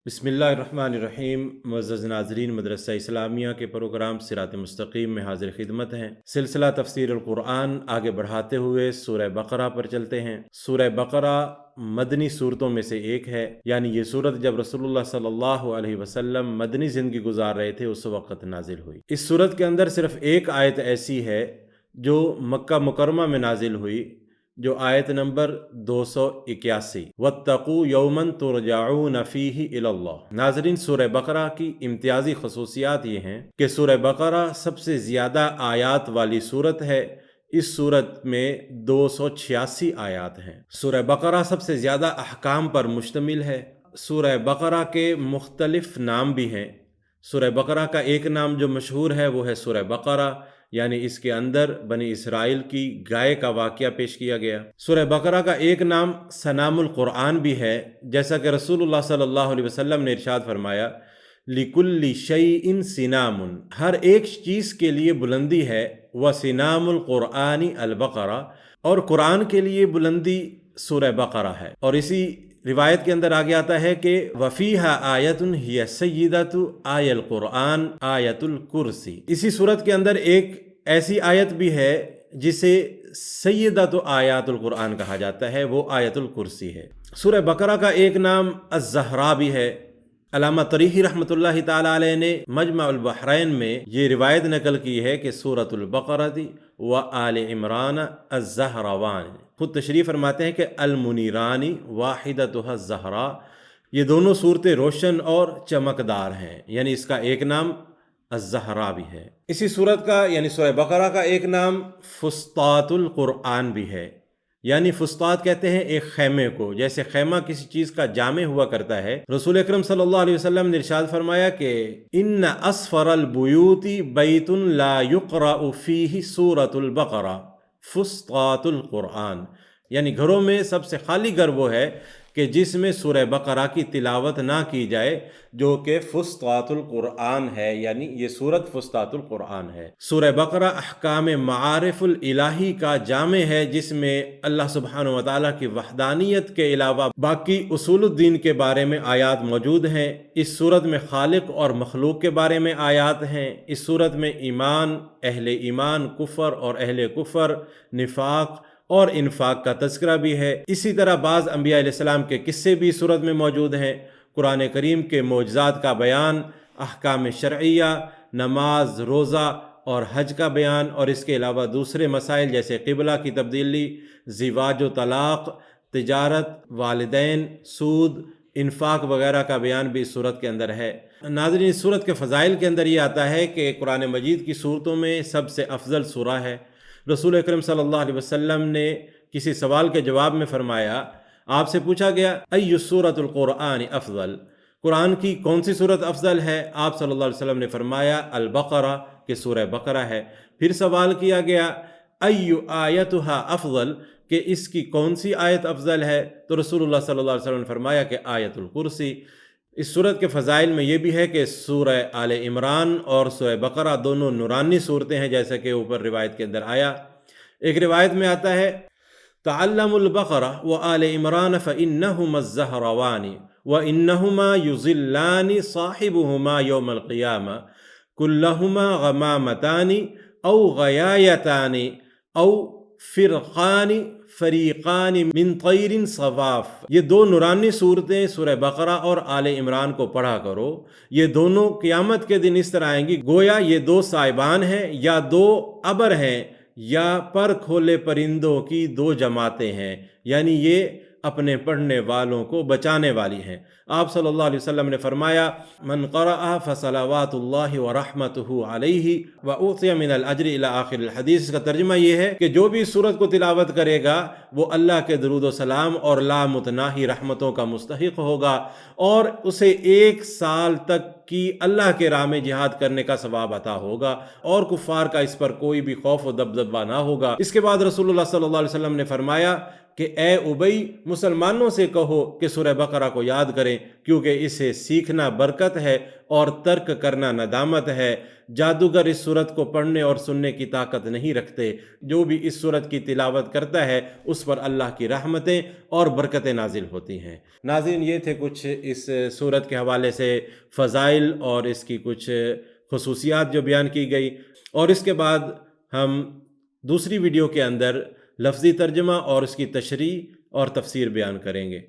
بسم اللہ الرحمن الرحیم۔ معزز ناظرین، مدرسہ اسلامیہ کے پروگرام صراط مستقیم میں حاضر خدمت ہیں۔ سلسلہ تفسیر القرآن آگے بڑھاتے ہوئے سورہ بقرہ پر چلتے ہیں۔ سورہ بقرہ مدنی صورتوں میں سے ایک ہے، یعنی یہ صورت جب رسول اللہ صلی اللہ علیہ وسلم مدنی زندگی گزار رہے تھے اس وقت نازل ہوئی۔ اس صورت کے اندر صرف ایک آیت ایسی ہے جو مکہ مکرمہ میں نازل ہوئی، جو آیت نمبر 281، وَاتَّقُوا يَوْمًا تُرْجَعُونَ فِيهِ إِلَى اللَّهِ۔ ناظرین، سورہ بقرہ کی امتیازی خصوصیات یہ ہیں کہ سورہ بقرہ سب سے زیادہ آیات والی صورت ہے۔ اس صورت میں 286 آیات ہیں۔ سورہ بقرہ سب سے زیادہ احکام پر مشتمل ہے۔ سورہ بقرہ کے مختلف نام بھی ہیں۔ سورہ بقرہ کا ایک نام جو مشہور ہے وہ ہے سورہ بقرہ، یعنی اس کے اندر بنی اسرائیل کی گائے کا واقعہ پیش کیا گیا۔ سورہ بقرہ کا ایک نام سنام القرآن بھی ہے، جیسا کہ رسول اللہ صلی اللہ علیہ وسلم نے ارشاد فرمایا، لِكُلِّ شَيْءٍ سِنَامٌ، ہر ایک چیز کے لیے بلندی ہے، وَسِنَامُ الْقُرْآنِ الْبَقَرَةُ، اور قرآن کے لیے بلندی سورہ بقرہ ہے۔ اور اسی روایت کے اندر آگے آتا ہے کہ وَفِيهَا آیَةٌ هِيَ سَيِّدَةُ آیَ القرآن آیت الکرسی۔ اسی صورت کے اندر ایک ایسی آیت بھی ہے جسے سیدۃ آیات القرآن کہا جاتا ہے، وہ آیت الکرسی ہے۔ سورہ بقرہ کا ایک نام الزہرا بھی ہے۔ علامہ طریحی رحمۃ اللہ تعالی علیہ نے مجمع البحرین میں یہ روایت نقل کی ہے کہ سورۃ البقرہ و آل عمران الزہراوان، خود تشریف فرماتے ہیں کہ المنیران واحدتها الزہرا، یہ دونوں صورتیں روشن اور چمکدار ہیں، یعنی اس کا ایک نام الزہرا بھی ہے۔ اسی صورت کا یعنی سورہ بقرہ کا ایک نام فسطاط القرآن بھی ہے، یعنی فسطاط کہتے ہیں ایک خیمے کو، جیسے خیمہ کسی چیز کا جامع ہوا کرتا ہے۔ رسول اکرم صلی اللہ علیہ وسلم نے ارشاد فرمایا کہ ان اسفر البیوت بیت لا یقرأ فیہ سورۃ البقرہ فسطاط القرآن، یعنی گھروں میں سب سے خالی گھر وہ ہے کہ جس میں سورہ بقرہ کی تلاوت نہ کی جائے، جو کہ فسطاط القرآن ہے، یعنی یہ سورت فسطاط القرآن ہے۔ سورہ بقرہ احکام معارف الالہی کا جامع ہے، جس میں اللہ سبحانہ وتعالیٰ کی وحدانیت کے علاوہ باقی اصول الدین کے بارے میں آیات موجود ہیں۔ اس سورت میں خالق اور مخلوق کے بارے میں آیات ہیں۔ اس سورت میں ایمان، اہل ایمان، کفر اور اہل کفر، نفاق اور انفاق کا تذکرہ بھی ہے۔ اسی طرح بعض انبیاء علیہ السلام کے قصے بھی صورت میں موجود ہیں۔ قرآن کریم کے معجزات کا بیان، احکام شرعیہ، نماز، روزہ اور حج کا بیان، اور اس کے علاوہ دوسرے مسائل جیسے قبلہ کی تبدیلی، زواج و طلاق، تجارت، والدین، سود، انفاق وغیرہ کا بیان بھی اس صورت کے اندر ہے۔ ناظرین، اس صورت کے فضائل کے اندر یہ آتا ہے کہ قرآن مجید کی صورتوں میں سب سے افضل سورہ ہے۔ رسول اکرم صلی اللہ علیہ وسلم نے کسی سوال کے جواب میں فرمایا، آپ سے پوچھا گیا ای سورۃ القرآن افضل، قرآن کی کون سی صورت افضل ہے؟ آپ صلی اللہ علیہ وسلم نے فرمایا البقرہ، کہ سورہ بقرہ ہے۔ پھر سوال کیا گیا ای آیتھا افضل، کہ اس کی کون سی آیت افضل ہے؟ تو رسول اللہ صلی اللہ علیہ وسلم نے فرمایا کہ آیت الکرسی۔ اس صورت کے فضائل میں یہ بھی ہے کہ سورہ آل عمران اور سورہ بقرہ دونوں نورانی صورتیں ہیں، جیسا کہ اوپر روایت کے اندر آیا۔ ایک روایت میں آتا ہے تعلموا البقرہ وآل عمران فإنہما الزہراوان وإنہما یظلان صاحبہما یوم القیامہ کلہما غمامتان او غیایتان او فرقان فریقان من طیر صواف۔ یہ دو نورانی صورتیں سورہ بقرہ اور آل عمران کو پڑھا کرو، یہ دونوں قیامت کے دن اس طرح آئیں گی گویا یہ دو سائبان ہیں، یا دو ابر ہیں، یا پر کھولے پرندوں کی دو جماعتیں ہیں، یعنی یہ اپنے پڑھنے والوں کو بچانے والی ہیں۔ آپ صلی اللہ علیہ وسلم نے فرمایا من قرأ فصلوات اللہ ورحمتہ علیہ وأعطی من الاجر الی آخر الحدیث۔ اس کا ترجمہ یہ ہے کہ جو بھی اس سورت کو تلاوت کرے گا وہ اللہ کے درود و سلام اور لامتناہی رحمتوں کا مستحق ہوگا، اور اسے 1 سال تک کی اللہ کے راہ میں جہاد کرنے کا ثواب عطا ہوگا، اور کفار کا اس پر کوئی بھی خوف و دبدبہ نہ ہوگا۔ اس کے بعد رسول اللہ صلی اللہ علیہ وسلم نے فرمایا کہ اے ابئی مسلمانوں سے کہو کہ سورہ بقرہ کو یاد کریں، کیونکہ اسے سیکھنا برکت ہے اور ترک کرنا ندامت ہے۔ جادوگر اس سورت کو پڑھنے اور سننے کی طاقت نہیں رکھتے۔ جو بھی اس سورت کی تلاوت کرتا ہے اس پر اللہ کی رحمتیں اور برکتیں نازل ہوتی ہیں۔ ناظرین، یہ تھے کچھ اس سورت کے حوالے سے فضائل اور اس کی کچھ خصوصیات جو بیان کی گئی، اور اس کے بعد ہم دوسری ویڈیو کے اندر لفظی ترجمہ اور اس کی تشریح اور تفسیر بیان کریں گے۔